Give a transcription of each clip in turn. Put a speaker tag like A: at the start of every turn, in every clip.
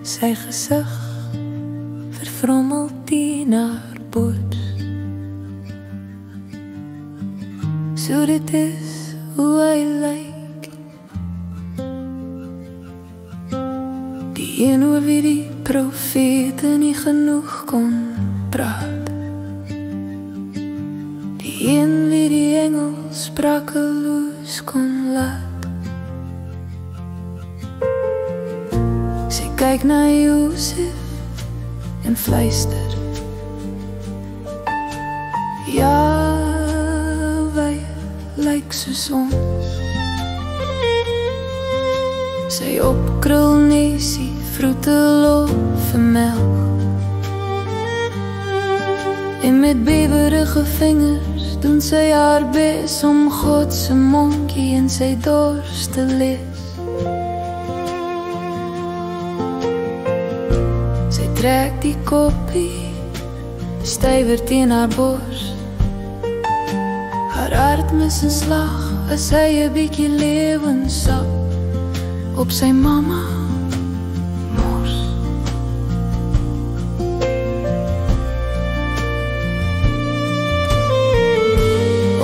A: Sy gesig vervrommel teen haar bors. So dit is hoe hy lyk, die een oor wie die profete nie genoeg kon praat, die een wie die engel sprakeloos kon laat. Sy kyk na Josef en fluister, Jahwe lyk soos ons. Sy opkrul nesie vroetel vir melk, en met bewerige vingers doen sy haar bes om God se mondjie in sy dors te lees. Sy trek die koppie stywer teen haar bors. Haar hart mis 'n slag as hy 'n bietjie lewensap op sy mamma mors.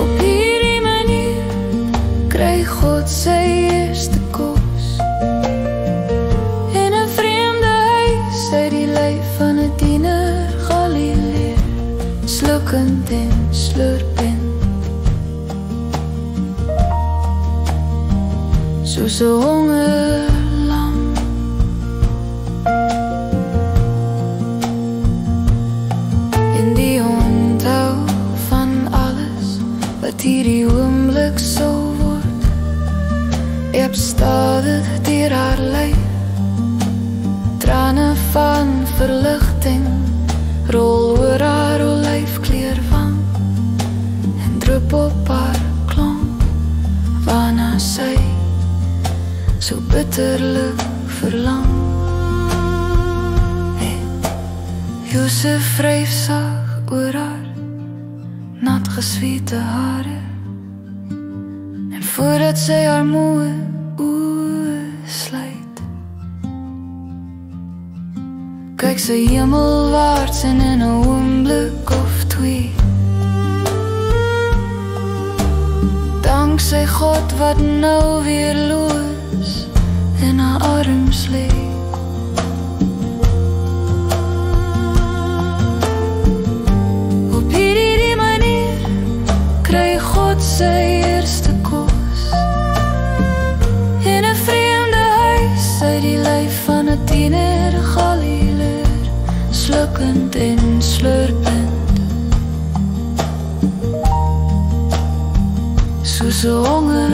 A: Op hierdie manier kry God sy eerste kos in 'n vreemde huis uit die lyf van 'n tiener Galileër, slukkend en slurpend soos 'n hongerlam. In die onthou van alles wat hierdie oomblik sou word, eb stadig deur haar lyf, trane van verligting rol oor haar olyfkleur wang en drup op haar klomp waarna sy so bitterlik verlang. Josef wryf sag oor haar nat gesweete hare, en voordat sy haar moe oë sluit, kyk sy hemelwaarts en in 'n oomblik of twee dank sy God wat nou weer loos in haar arms lê. Op hierdie manier kry God sy eerste kos in 'n vreemde huis uit die lyf van 'n tiener Galileër, slukkend en slurpend soos 'n honger